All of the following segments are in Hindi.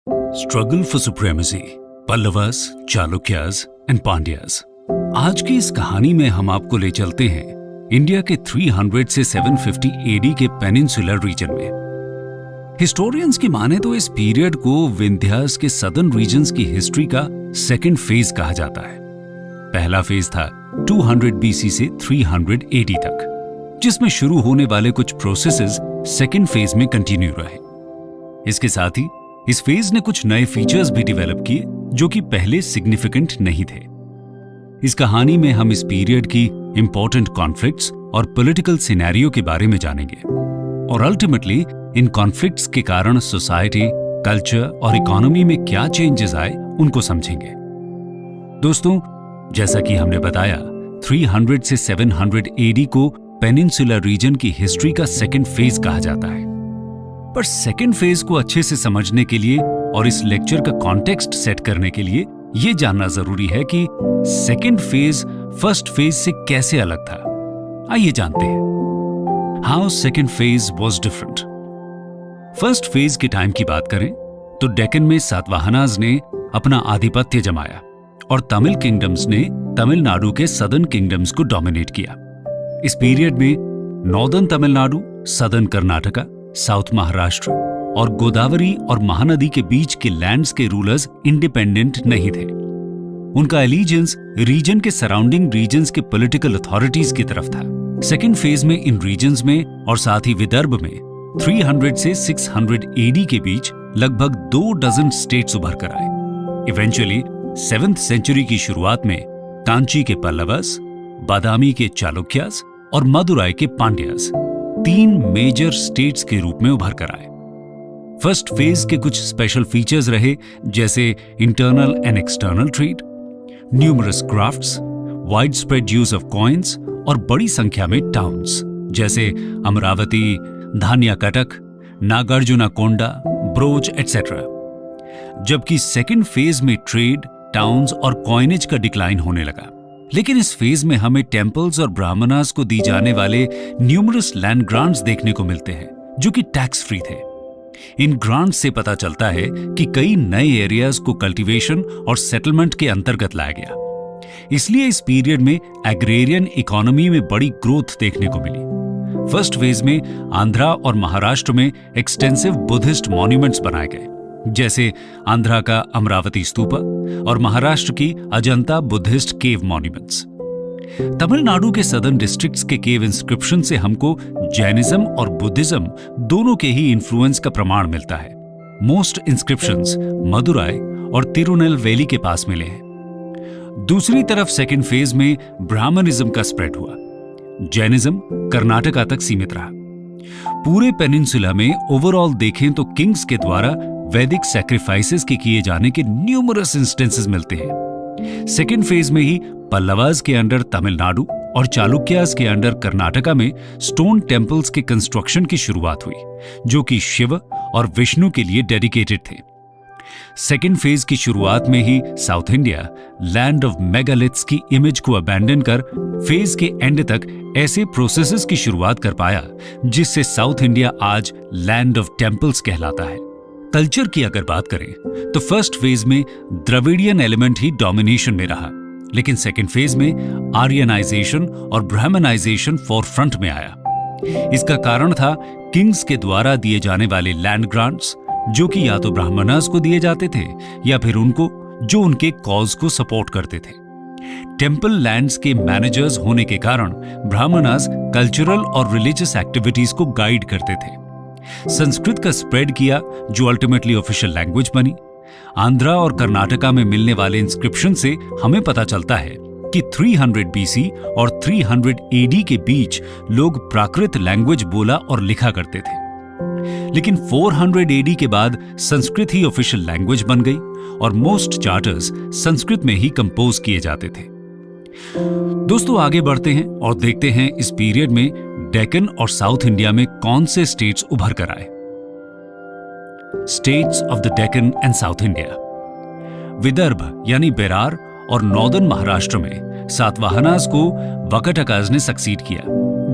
Struggle for supremacy, Pallavas, Chalukyas and Pandyas. आज की इस कहानी में हम आपको ले चलते हैं इंडिया के 300 से 750 एडी के पेनिनसुलर रीजन में। हिस्टोरियंस की माने तो इस पीरियड को विंध्यास के सदर्न रीजन्स की हिस्ट्री का सेकंड फेज कहा जाता है। पहला फेज था 200 बीसी से 300 एडी तक, जिसमें शुरू होने वाले कुछ प्रोसेसेस सेकंड फेज में कंटिन्यू रहे। इसके साथ ही इस फेज ने कुछ नए फीचर्स भी डेवलप किए जो कि पहले सिग्निफिकेंट नहीं थे। इस कहानी में हम इस पीरियड की इंपॉर्टेंट कॉन्फ्लिक्ट्स और पॉलिटिकल सिनेरियो के बारे में जानेंगे और अल्टीमेटली इन कॉन्फ्लिक्ट्स के कारण सोसाइटी, कल्चर और इकोनॉमी में क्या चेंजेस आए उनको समझेंगे। दोस्तों, जैसा कि हमने बताया, 300 से 700 एडी को पेनिनसुलर रीजन की हिस्ट्री का सेकंड फेज कहा जाता है। पर सेकंड फेज को अच्छे से समझने के लिए और इस लेक्चर का कॉन्टेक्स्ट सेट करने के लिए यह जानना जरूरी है कि सेकंड फेज फर्स्ट फेज से कैसे अलग था। आइए जानते हैं how second phase was different. First phase के टाइम की बात करें तो डेक्कन में सातवाहनाज ने अपना आधिपत्य जमाया और तमिल किंगडम्स ने तमिलनाडु के सदर्न किंगडम्स को डोमिनेट किया। इस पीरियड में northern Tamil Nadu, southern Karnataka, south Maharashtra और गोदावरी और महानदी के बीच के लैंड्स के रूलर्स इंडिपेंडेंट नहीं थे। उनका एलिजेंस रीजन के सराउंडिंग रीजन्स के पॉलिटिकल अथॉरिटीज की तरफ था। सेकेंड फेज में इन रीजन्स में और साथ ही विदर्भ में 300 से 600 एडी के बीच लगभग 2 डजन स्टेट्स उभर कर आए। इवेंचुअली 7th सेंचुरी की शुरुआत में कांची के पल्लवास, बादामी के चालुक्यास और मदुराई के पांड्यास 3 मेजर स्टेट्स के रूप में उभर कर आए। फर्स्ट फेज के कुछ स्पेशल फीचर्स रहे, जैसे internal and external trade, numerous crafts, wide spread use of coins और बड़ी संख्या में टाउन्स जैसे अमरावती, धान्याकटक, नागार्जुनाकोंडा, ब्रोच एटसेट्रा। जबकि सेकेंड फेज में ट्रेड, टाउन्स और कॉइनेज का डिक्लाइन होने लगा। लेकिन इस फेज में हमें टेम्पल्स और ब्राह्मणास को दी जाने वाले न्यूमरस लैंड ग्रांट्स देखने को मिलते हैं जो कि टैक्स फ्री थे। इन ग्रांट्स से पता चलता है कि कई नए एरियाज को कल्टीवेशन और सेटलमेंट के अंतर्गत लाया गया। इसलिए इस पीरियड में एग्रेरियन इकोनॉमी में बड़ी ग्रोथ देखने को मिली। फर्स्ट फेज में आंध्रा और महाराष्ट्र में एक्सटेंसिव बुद्धिस्ट मॉन्यूमेंट्स बनाए गए, जैसे आंध्रा का अमरावती स्तूपा और महाराष्ट्र की अजंता बुद्धिस्ट केव मॉन्यूमेंट्स। तमिलनाडु के सदर्न डिस्ट्रिक्ट्स के केव इंस्क्रिप्शन से हमको जैनिज्म और बुद्धिज्म दोनों के ही इन्फ्लुएंस का प्रमाण मिलता है। मोस्ट इंस्क्रिप्शंस मदुराई और तिरुनेलवेली के पास मिले हैं। दूसरी तरफ सेकेंड फेज में ब्राह्मणिज्म का स्प्रेड हुआ। जैनिज्म कर्नाटका तक सीमित रहा। पूरे पेनिनसुला में ओवरऑल देखें तो किंग्स के द्वारा वैदिक सैक्रिफाइसेस के किए जाने के न्यूमरस इंस्टेंसेस मिलते हैं। सेकेंड फेज में ही पल्लवास के अंडर तमिलनाडु और चालुक्यास के अंडर कर्नाटका में स्टोन टेम्पल्स के कंस्ट्रक्शन की शुरुआत हुई, जो कि शिव और विष्णु के लिए डेडिकेटेड थे। सेकेंड फेज की शुरुआत में ही South India land of megaliths की इमेज को अबैंडन कर फेज के एंड तक ऐसे प्रोसेसेस की शुरुआत कर पाया जिससे साउथ इंडिया आज लैंड ऑफ टेम्पल्स कहलाता है। कल्चर की अगर बात करें तो फर्स्ट फेज में द्रविडियन एलिमेंट ही डोमिनेशन में रहा, लेकिन सेकेंड फेज में आर्यनाइजेशन और ब्राह्मणाइजेशन फोरफ्रंट में आया। इसका कारण था किंग्स के द्वारा दिए जाने वाले लैंड ग्रांट्स, जो कि या तो ब्राह्मणास को दिए जाते थे या फिर उनको जो उनके कॉज को सपोर्ट करते थे। टेम्पल लैंड्स के मैनेजर्स होने के कारण ब्राह्मणास कल्चरल और रिलीजियस एक्टिविटीज को गाइड करते थे। संस्कृत का स्प्रेड किया, जो अल्टीमेटली ऑफिशियल लैंग्वेज बनी। आंध्रा और कर्नाटका में मिलने वाले इंस्क्रिप्शन से हमें पता चलता है कि 300 बीसी और 300 एडी के बीच लोग प्राकृत लैंग्वेज बोला और लिखा करते थे। लेकिन 400 एडी के बाद संस्कृत ही ऑफिशियल लैंग्वेज बन गई और मोस्ट चार्टर्स संस्कृत में ही कंपोज किए जाते थे। दोस्तों, आगे बढ़ते हैं और देखते हैं इस पीरियड में डेक्कन और साउथ इंडिया में कौन से स्टेट्स उभर कर आए। States of the Deccan and south India. Vidarbha यानी बेरार और नॉर्दर्न महाराष्ट्र में सातवाहनास को वकटकास ने सक्सीड किया,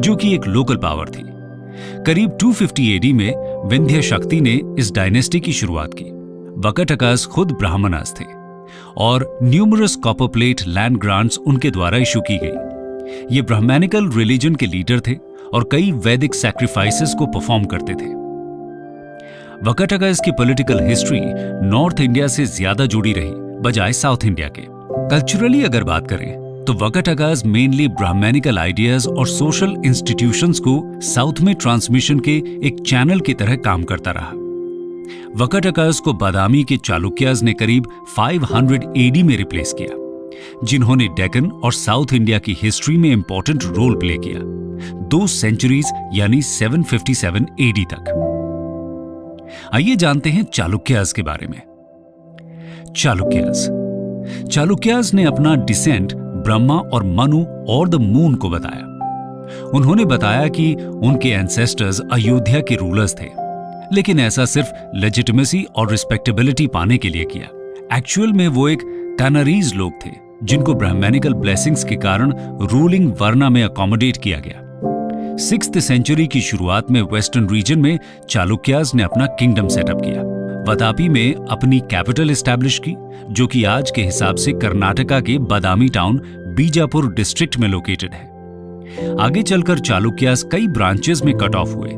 जो कि एक लोकल पावर थी। करीब 250 एडी में विंध्य शक्ति ने इस डायनेस्टी की शुरुआत की। वकाटकास खुद ब्राह्मणास थे और numerous copper plate land grants उनके द्वारा इशू की गई। ये ब्राह्मणिकल रिलीजन के लीडर थे और कई वैदिक सैक्रिफाइसेस को परफॉर्म करते थे। वकाटकास की पॉलिटिकल हिस्ट्री नॉर्थ इंडिया से ज्यादा जुड़ी रही बजाय साउथ इंडिया के। कल्चरली अगर बात करें तो वकाटकास मेनली ब्राह्मणिकल आइडियाज और सोशल इंस्टीट्यूशंस को साउथ में ट्रांसमिशन के एक चैनल की तरह काम करता रहा। वकाटकास को बादामी के चालुक्यास ने करीब 500 एडी में रिप्लेस किया, जिन्होंने डेक्कन और साउथ इंडिया की हिस्ट्री में इंपॉर्टेंट रोल प्ले किया 2 सेंचुरीज यानी 757 एडी तक। आइए जानते हैं चालुक्यास के बारे में। चालुक्यास ने अपना डिसेंट ब्रह्मा और मनु और द मून को बताया। उन्होंने बताया कि उनके एंसेस्टर्स अयोध्या के रूलर्स थे, लेकिन ऐसा सिर्फ लेजिटिमेसी और रिस्पेक्टेबिलिटी पाने के लिए किया। एक्चुअल में वो एक कानारीज लोग थे जिनको ब्राह्मणिकल ब्लेसिंग्स के कारण रूलिंग वर्ना में अकोमोडेट किया गया। 6th सेंचुरी की शुरुआत में वेस्टर्न रीजन में चालुक्यास ने अपना किंगडम सेटअप किया। वतापी में अपनी कैपिटल एस्टैब्लिश की, जो कि आज के हिसाब से कर्नाटका के बादामी टाउन बीजापुर डिस्ट्रिक्ट में लोकेटेड है। आगे चलकर चालुक्यास कई ब्रांचेस में कट ऑफ हुए,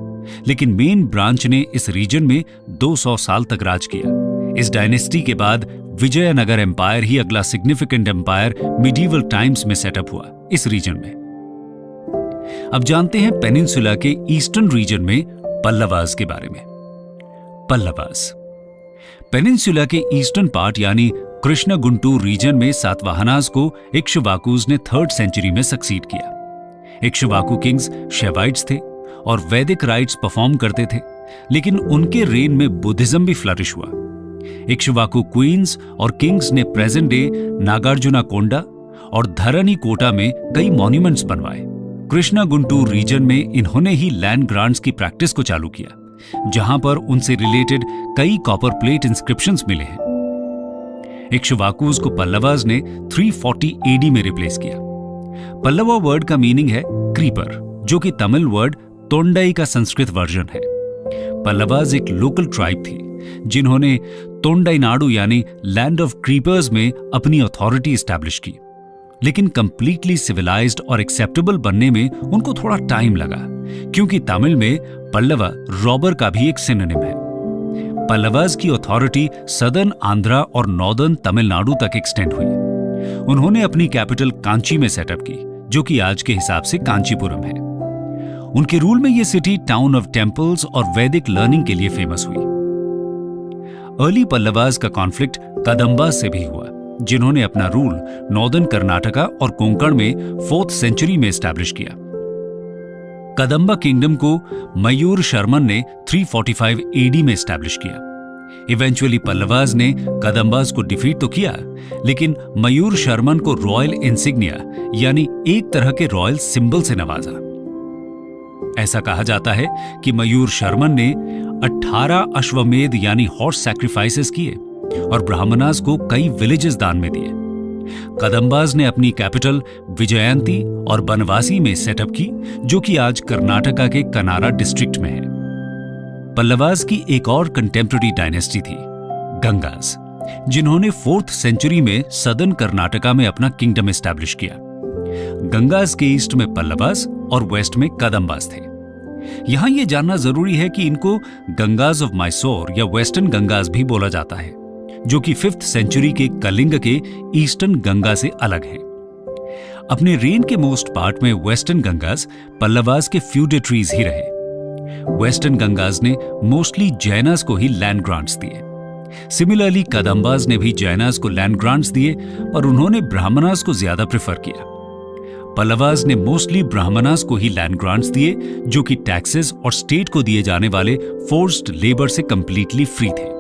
लेकिन मेन ब्रांच ने इस रीजन में 200 साल तक राज किया। इस डायनेस्टी के बाद विजयनगर एम्पायर ही अगला सिग्निफिकेंट एम्पायर मिडीवल टाइम्स में सेटअप हुआ इस रीजन में। अब जानते हैं पेनिनसुला के ईस्टर्न रीजन में पल्लवास के बारे में। पल्लवास पेनिनसुला के ईस्टर्न पार्ट यानी कृष्ण गुंटूर रीजन में सातवाहनास को इक्ष्वाकुस ने 3rd सेंचुरी में सक्सीड किया। इक्ष्वाकु किंग्स शैवाइट्स थे और वैदिक राइट्स परफॉर्म करते थे, लेकिन उनके रेन में बुद्धिज्म भी फ्लरिश हुआ। इक्ष्वाकु क्वींस और किंग्स ने प्रेजेंट डे नागार्जुना कोंडा और धरनी कोटा में कई मॉन्यूमेंट्स बनवाए। कृष्णा गुंटूर रीजन में इन्होंने ही लैंड ग्रांट्स की प्रैक्टिस को चालू किया, जहां पर उनसे रिलेटेड कई कॉपर प्लेट इंस्क्रिप्शंस मिले हैं। इक्ष्वाकुस को पल्लवास ने 340 एडी में रिप्लेस किया। पल्लवा वर्ड का मीनिंग है क्रीपर, जो कि तमिल वर्ड तोंडई का संस्कृत वर्जन है। पल्लवास एक लोकल ट्राइब थी जिन्होंने तोंडाईनाडु यानी लैंड ऑफ क्रीपर्स में अपनी अथॉरिटी एस्टैब्लिश की, लेकिन कंप्लीटली सिविलाइज्ड और एक्सेप्टेबल बनने में उनको थोड़ा टाइम लगा, क्योंकि तमिल में पल्लवा रॉबर का भी एक सिनोनिम है। पल्लवास की अथॉरिटी सदर्न आंध्रा और नॉर्दर्न तमिलनाडु तक एक्सटेंड हुई। उन्होंने अपनी कैपिटल कांची में सेटअप की, जो कि आज के हिसाब से कांचीपुरम है। उनके रूल में यह सिटी टाउन ऑफ टेम्पल्स और वैदिक लर्निंग के लिए फेमस हुई। अर्ली पल्लवास का कॉन्फ्लिक्ट कदम्बास से भी हुआ, जिन्होंने अपना रूल नॉर्दर्न कर्नाटका और कोंकण में 4th सेंचुरी में एस्टैब्लिश किया। कदम्बा किंगडम को मयूर शर्मन ने 345 एडी में एस्टैब्लिश किया। इवेंचुअली पल्लवास ने कदम्बास को डिफीट तो किया, लेकिन मयूर शर्मन को रॉयल इंसिग्निया यानी एक तरह के रॉयल सिंबल से नवाजा। ऐसा कहा जाता है कि मयूर शर्मन ने 18 अश्वमेध यानी हॉर्स सैक्रिफाइसेस किए और ब्राह्मणास को कई विलेजेस दान में दिए। कदम्बास ने अपनी कैपिटल विजयंती और बनवासी में सेटअप की, जो कि आज कर्नाटका के कनारा डिस्ट्रिक्ट में है। पल्लवास की एक और कंटेम्पररी डायनेस्टी थी गंगास, जिन्होंने 4th सेंचुरी में सदर्न कर्नाटका में अपना किंगडम एस्टैब्लिश किया। गंगास के ईस्ट में पल्लवास और वेस्ट में कदम्बास थे। यहां यह जानना जरूरी है कि इनको गंगास ऑफ मैसूर या वेस्टर्न गंगास भी बोला जाता है, जो कि 5th सेंचुरी के कलिंग के ईस्टर्न गंगा से अलग है। अपने रेन के मोस्ट पार्ट में वेस्टर्न गंगास पल्लवास के फ्यूडेटरीज ही रहे। वेस्टर्न गंगास ने मोस्टली जैनास को ही लैंड ग्रांट्स दिए। सिमिलरली कदम्बास ने भी जैनास को लैंड ग्रांट्स दिए, पर उन्होंने ब्राह्मणास को ज्यादा प्रेफर किया। पल्लवास ने मोस्टली ब्राह्मणास को ही लैंड ग्रांट्स दिए, जो कि टैक्सेस और स्टेट को दिए जाने वाले फोर्स्ड लेबर से कंप्लीटली फ्री थे।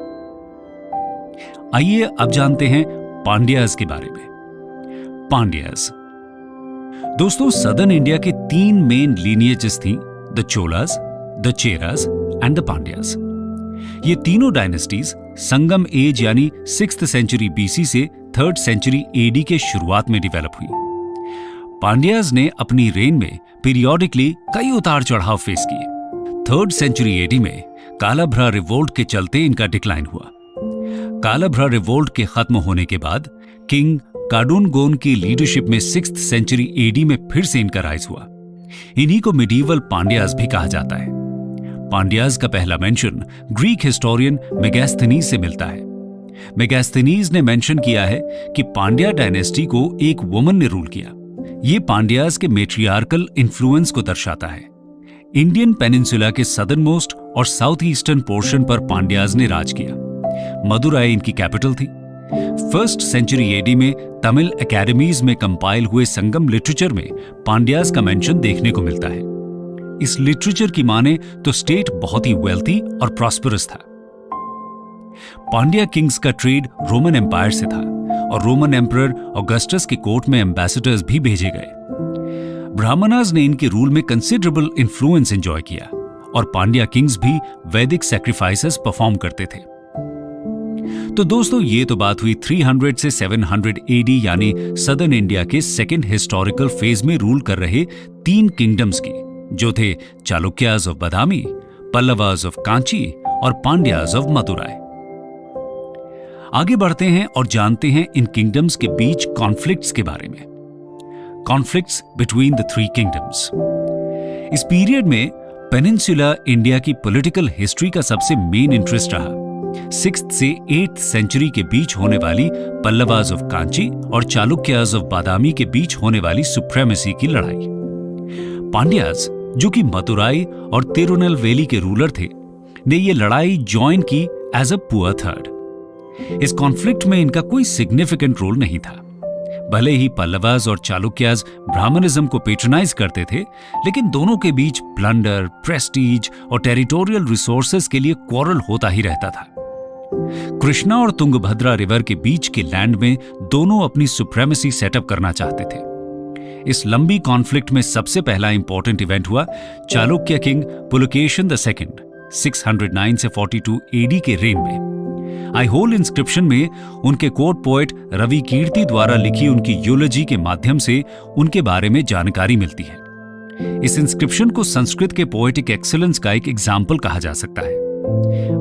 आइए अब जानते हैं पांड्यास के बारे में। पांड्यास दोस्तों, सदर्न इंडिया के 3 मेन लीनिएजेस थी, the Cholas, the Cheras and the Pandyas. ये तीनों डायनेस्टीज संगम एज यानी 6th सेंचुरी बीसी से 3rd सेंचुरी एडी के शुरुआत में डेवलप हुई। पांड्यास ने अपनी रेन में पीरियोडिकली कई उतार चढ़ाव फेस किए। 3rd सेंचुरी एडी में कालाभ्रा रिवोल्ट के चलते इनका डिक्लाइन हुआ। कालाभ्रा रिवोल्ट के खत्म होने के बाद किंग काडुनगोन की लीडरशिप में 6th सेंचुरी एडी में फिर से इनका राइज हुआ। इन्हीं को मिडीवल पांड्याज भी कहा जाता है। पांड्याज का पहला मेंशन ग्रीक हिस्टोरियन मेगास्थनीज से मिलता है। मेगास्थनीज ने मेंशन किया है कि पांड्या डायनेस्टी को एक वुमन ने रूल किया। ये पांड्याज के मेट्रियार्कल इन्फ्लुएंस को दर्शाता है। इंडियन पेनिनसुला के सदर्न मोस्ट और साउथ ईस्टर्न पोर्शन पर पांड्याज ने राज किया। मदुराई इनकी कैपिटल थी। 1st सेंचुरी एडी में तमिल एकेडमीज में कंपाइल हुए संगम लिटरेचर में पांड्याज का मेंशन देखने को मिलता है। इस लिटरेचर की माने तो स्टेट बहुत ही वेल्थी और प्रॉस्परस था। पांड्या किंग्स का ट्रेड रोमन एम्पायर से था और रोमन एम्परर ऑगस्टस के कोर्ट में एम्बेसडर्स भी भेजे गए। ब्राह्मणास ने इनके रूल में कंसिडरेबल इन्फ्लुएंस एंजॉय किया और पांड्या किंग्स भी वैदिक सैक्रिफाइसेस परफॉर्म करते थे। तो दोस्तों, ये तो बात हुई 300 से 700 एडी यानी सदर्न इंडिया के सेकेंड हिस्टोरिकल फेज में रूल कर रहे 3 किंगडम्स की, जो थे Chalukyas of Badami, Pallavas of Kanchi और पांड्याज ऑफ मदुराई। आगे बढ़ते हैं और जानते हैं इन किंगडम्स के बीच कॉन्फ्लिक्ट्स के बारे में। Conflicts between the 3 kingdoms. इस पीरियड में पेनिनसुला इंडिया की पॉलिटिकल हिस्ट्री का सबसे मेन इंटरेस्ट रहा 6th से 8th सेंचुरी के बीच होने वाली पल्लवाज ऑफ कांची और चालुक्याज ऑफ बादामी के बीच होने वाली सुप्रीमेसी की लड़ाई। पांड्याज, जो कि मदुराई और तिरुनेलवेली के रूलर थे, ने ये लड़ाई ज्वाइन की एज अ पुअर थर्ड। इस कॉन्फ्लिक्ट में इनका कोई सिग्निफिकेंट रोल नहीं था। भले ही पल्लवाज और चालुक्याज ब्राह्मणिज्म को पेट्रोनाइज करते थे, लेकिन दोनों के बीच प्लंडर, प्रेस्टीज और टेरिटोरियल रिसोर्सेज के लिए क्वारल होता ही रहता था। कृष्णा और तुंगभद्रा रिवर के बीच के लैंड में दोनों अपनी सुप्रीमेसी सेटअप करना चाहते थे। इस लंबी कॉन्फ्लिक्ट में सबसे पहला इंपॉर्टेंट इवेंट हुआ चालुक्य किंग पुलकेशन II 609 से 42 एडी के रेन में। आईहोल इंस्क्रिप्शन में उनके कोर्ट पोएट रवि कीर्ति द्वारा लिखी उनकी यूलोजी के माध्यम से उनके बारे में जानकारी मिलती है। इस इंस्क्रिप्शन को संस्कृत के पोएटिक एक्सीलेंस का एक एग्जाम्पल कहा जा सकता है।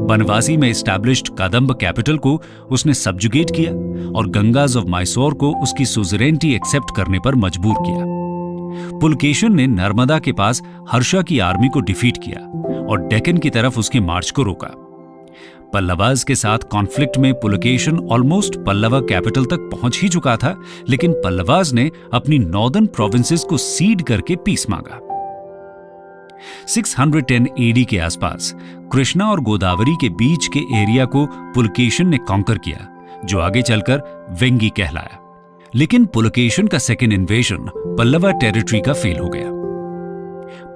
बनवासी में एस्टैब्लिश्ड कदंब कैपिटल को उसने सबजुगेट किया और गंगाज ऑफ मैसूर को उसकी सुजरेनिटी एक्सेप्ट करने पर मजबूर किया। पुलकेशन ने नर्मदा के पास हर्षा की आर्मी को डिफीट किया और डेक्कन की तरफ उसके मार्च को रोका। पल्लवाज के साथ कॉन्फ्लिक्ट में पुलकेशन ऑलमोस्ट पल्लवा कैपिटल तक पहुंच ही चुका था, लेकिन पल्लवाज ने अपनी नॉर्दर्न प्रोविंसेस को सीड करके पीस मांगा। 610 एडी के आसपास कृष्णा और गोदावरी के बीच के एरिया को पुलकेशन ने कॉन्कर किया, जो आगे चलकर वेंगी कहलाया। लेकिन पुलकेशन का सेकेंड इन्वेजन पल्लवा टेरिटरी का फेल हो गया।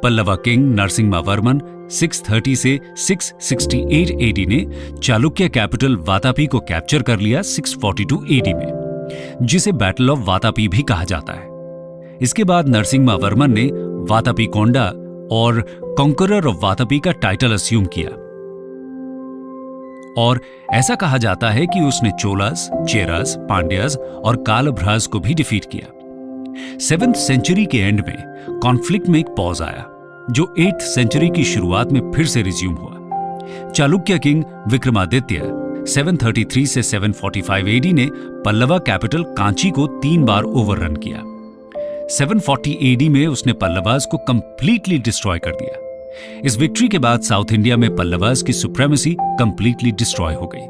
पल्लवा किंग नरसिम्हावर्मन 630 से 668 एडी ने चालुक्य कैपिटल वातापी को कैप्चर कर लिया 642 एडी में, जिसे बैटल ऑफ वातापी भी कहा जाता है। इसके बाद नरसिम्हावर्मन ने वातापी कोंडा और कॉन्करर ऑफ वातापी का टाइटल अस्यूम किया और ऐसा कहा जाता है कि उसने चोलास, चेरास, पांड्यास और कालभ्रास को भी डिफीट किया। 7th सेंचुरी के एंड में कॉन्फ्लिक्ट में एक पॉज आया, जो 8th सेंचुरी की शुरुआत में फिर से रिज्यूम हुआ। चालुक्य किंग विक्रमादित्य 733 से 745 एडी ने पल्लवा कैपिटल कांची को 3 बार ओवररन किया। 740 एडी में उसने पल्लवास को कंप्लीटली डिस्ट्रॉय कर दिया। इस विक्ट्री के बाद साउथ इंडिया में पल्लवास की सुप्रीमेसी कंप्लीटली डिस्ट्रॉय हो गई।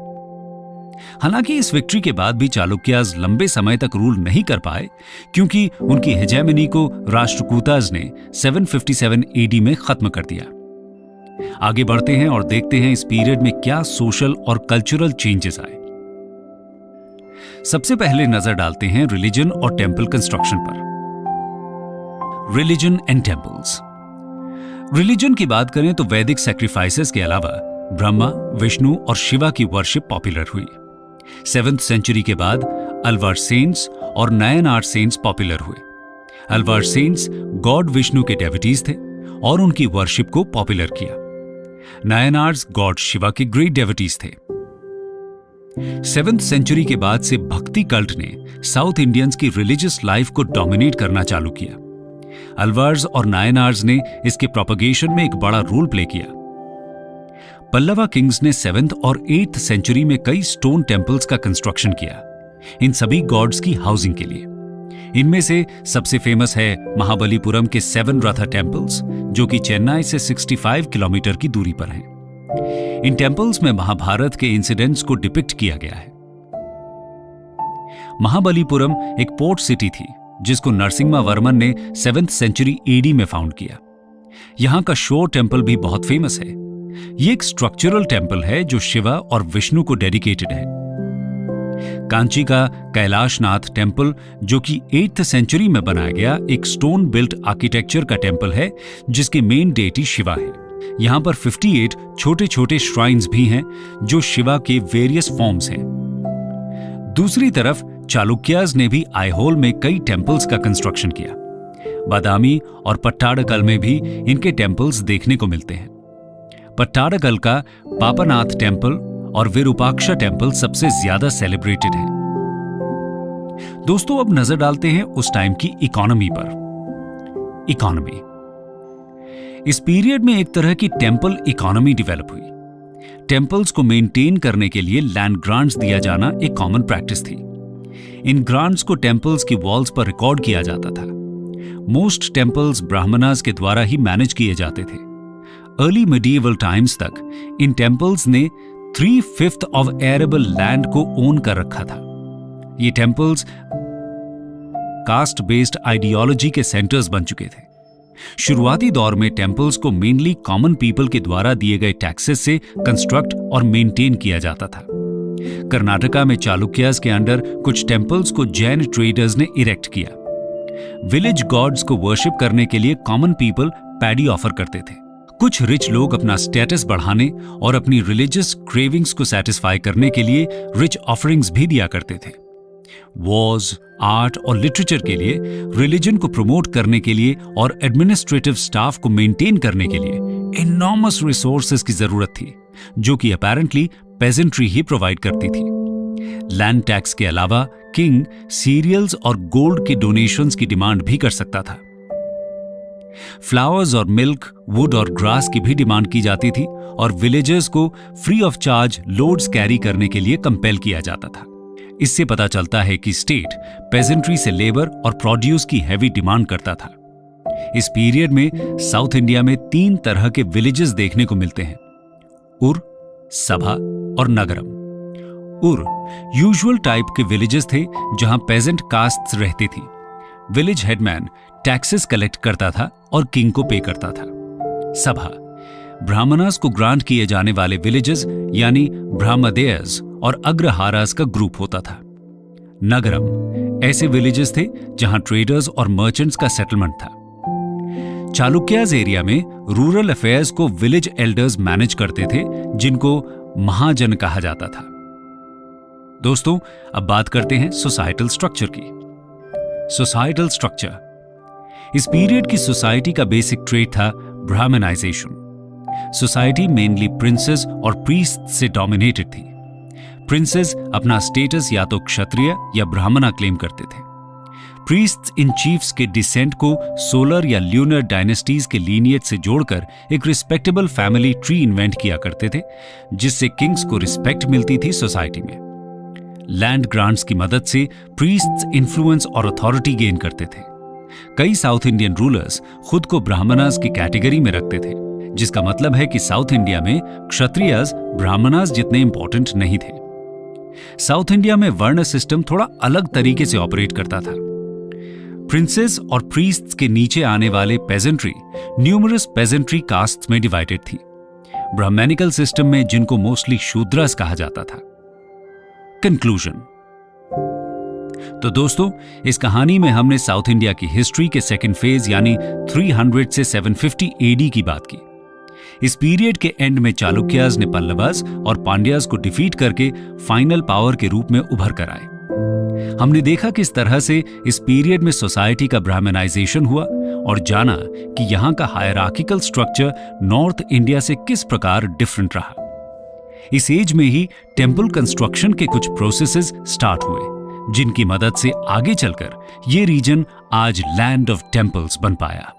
हालांकि इस विक्ट्री के बाद भी चालुक्याज लंबे समय तक रूल नहीं कर पाए, क्योंकि उनकी हेजेमनी को राष्ट्रकूताज ने 757 एडी में खत्म कर दिया। आगे बढ़ते हैं और देखते हैं इस पीरियड में क्या सोशल और कल्चरल चेंजेस आए। सबसे पहले नजर डालते हैं रिलीजन और टेंपल कंस्ट्रक्शन पर। Religion and temples. रिलीजन की बात करें तो वैदिक सैक्रिफाइसेस के अलावा ब्रह्मा, विष्णु और शिवा की वर्शिप पॉपुलर हुई। 7th सेंचुरी के बाद अलवर सेंट्स और नायनार सेंट्स पॉपुलर हुए। अलवर सेंट्स गॉड विष्णु के डेविटीज थे और उनकी वर्शिप को पॉपुलर किया। नायनार्स गॉड शिवा के ग्रेट डेविटीज थे। 7th सेंचुरी के बाद से भक्ति कल्ट ने साउथ इंडियंस की रिलीजियस लाइफ को डोमिनेट करना चालू किया। अलवर्स और नायनार्स ने इसके प्रोपगेशन में एक बड़ा रोल प्ले किया। पल्लवा किंग्स ने 7th और 8th सेंचुरी में कई स्टोन टेम्पल्स का कंस्ट्रक्शन किया, इन सभी गॉड्स की हाउसिंग के लिए। इनमें से सबसे फेमस है महाबलीपुरम के 7 रथा टेम्पल्स, जो कि चेन्नई से 65 किलोमीटर की दूरी पर हैं। इन टेम्पल्स में महाभारत के इंसिडेंट्स को डिपिक्ट किया गया है। महाबलीपुरम एक पोर्ट सिटी थी जिसको नरसिम्हा वर्मन ने 7th सेंचुरी एडी में फाउंड किया। यहां का शोर टेम्पल भी बहुत फेमस है। ये एक स्ट्रक्चरल टेम्पल है जो शिवा और विष्णु को डेडिकेटेड है। कांची का कैलाशनाथ टेम्पल, जो कि 8th सेंचुरी में बनाया गया एक स्टोन बिल्ट आर्किटेक्चर का टेम्पल है, जिसकी मेन डेटी शिवा है। यहां पर 58 छोटे छोटे श्राइन्स भी हैं जो शिवा के वेरियस फॉर्म्स हैं। दूसरी तरफ चालुक्याज ने भी आइहोल में कई टेम्पल्स का कंस्ट्रक्शन किया। बादामी और पट्टाडकल में भी इनके टेम्पल्स देखने को मिलते हैं। पट्टाडकल का पापनाथ टेम्पल और विरूपाक्षा टेम्पल सबसे ज्यादा सेलिब्रेटेड है। दोस्तों, अब नजर डालते हैं उस टाइम की इकोनॉमी पर। इकोनॉमी, इस पीरियड में एक तरह की टेम्पल इकोनॉमी डेवलप हुई। टेम्पल्स को मेंटेन करने के लिए लैंड ग्रांट्स दिया जाना एक कॉमन प्रैक्टिस थी। इन ग्रांट्स को टेम्पल्स की वॉल्स पर रिकॉर्ड किया जाता था। मोस्ट टेम्पल्स ब्राह्मणास के द्वारा ही मैनेज किए जाते थे। अर्ली मिडिएवल टाइम्स तक इन टेम्पल्स ने 3/5 ऑफ एरेबल लैंड को ओन कर रखा था। ये टेम्पल्स कास्ट बेस्ड आइडियोलॉजी के सेंटर्स बन चुके थे। शुरुआती दौर में टेम्पल्स को मेनली कॉमन पीपल के द्वारा दिए गए टैक्सेस से कंस्ट्रक्ट और मेंटेन किया जाता था। कर्नाटका में चालुक्यास के अंडर कुछ टेम्पल्स को जैन ट्रेडर्स ने इरेक्ट किया। विलेज गॉड्स को वर्शिप करने के लिए कॉमन पीपल पैडी ऑफर करते थे। कुछ रिच लोग अपना स्टेटस बढ़ाने और अपनी रिलीजियस क्रेविंग्स को सेटिस्फाई करने के लिए रिच ऑफरिंग्स भी दिया करते थे। वॉर्स, आर्ट और लिटरेचर के लिए, रिलीजन को प्रमोट करने के लिए और एडमिनिस्ट्रेटिव स्टाफ को मेंटेन करने के लिए इनॉर्मस रिसोर्सेज की जरूरत थी, जो कि अपैरेंटली पेजेंट्री ही प्रोवाइड करती थी। लैंड टैक्स के अलावा किंग सीरियल्स और गोल्ड के डोनेशंस की डिमांड भी कर सकता था। फ्लावर्स और मिल्क, वुड और ग्रास की भी डिमांड की जाती थी और विलेजर्स को free of charge loads carry करने के लिए कंपेल किया जाता था। इससे पता चलता है कि स्टेट पेजेंट्री से लेबर और प्रोड्यूस की हैवी डिमांड करता था। इस पीरियड में साउथ इंडिया में 3 तरह के विलेजेस देखने को मिलते हैं: उर, सभा और नगरम। उर यूजुअल टाइप के विलेजेस थे जहां पेजेंट कास्ट्स रहती थी। विलेज हेडमैन टैक्सेस कलेक्ट करता था और किंग को पे करता था। सभा ब्राह्मणास को ग्रांट किए जाने वाले विलेजेस यानी ब्राह्मदेयस और अग्रहारास का ग्रुप होता था। नगरम ऐसे विलेजेस थे जहां ट्रेडर्स और मर्चेंट्स का सेटलमेंट था। चालुक्याज एरिया में रूरल अफेयर्स को विलेज एल्डर्स मैनेज करते थे, जिनको महाजन कहा जाता था। दोस्तों, अब बात करते हैं सोसाइटल स्ट्रक्चर की। सोसाइटल स्ट्रक्चर, इस पीरियड की सोसाइटी का बेसिक ट्रेट था ब्राह्मणाइजेशन। सोसाइटी मेनली प्रिंसेस और प्रीस्ट से डोमिनेटेड थी। प्रिंसेस अपना स्टेटस या तो क्षत्रिय या ब्राह्मणा क्लेम करते थे। प्रीस्ट्स इन चीफ्स के डिसेंट को सोलर या ल्यूनर डायनेस्टीज के लीनिएज से जोड़कर एक रिस्पेक्टेबल फैमिली ट्री इन्वेंट किया करते थे, जिससे किंग्स को रिस्पेक्ट मिलती थी सोसाइटी में। लैंड ग्रांट्स की मदद से प्रीस्ट्स इन्फ्लुएंस और अथॉरिटी गेन करते थे। कई साउथ इंडियन रूलर्स खुद को ब्राह्मणास की कैटेगरी में रखते थे, जिसका मतलब है कि साउथ इंडिया में क्षत्रियस ब्राह्मणास जितने इंपॉर्टेंट नहीं थे। साउथ इंडिया में वर्ण सिस्टम थोड़ा अलग तरीके से ऑपरेट करता था। प्रिंसेस और प्रीस्ट्स के नीचे आने वाले पेजेंट्री न्यूमरस पेजेंट्री कास्ट्स में डिवाइडेड थी। ब्राह्मणिकल सिस्टम में जिनको मोस्टली शूद्रस कहा जाता था। कंक्लूजन। तो दोस्तों, इस कहानी में हमने साउथ इंडिया की हिस्ट्री के सेकेंड फेज यानी 300 से 750 एडी की बात की। इस पीरियड के एंड में चालुक्यास ने पल्लवास और पांड्यास को डिफीट करके फाइनल पावर के रूप में उभर कर आए। हमने देखा किस तरह से इस पीरियड में सोसाइटी का ब्राह्मणाइजेशन हुआ और जाना कि यहां का हायरार्किकल स्ट्रक्चर नॉर्थ इंडिया से किस प्रकार डिफरेंट रहा। इस एज में ही टेम्पल कंस्ट्रक्शन के कुछ प्रोसेसेस स्टार्ट हुए, जिनकी मदद से आगे चलकर ये रीजन आज लैंड ऑफ टेम्पल्स बन पाया।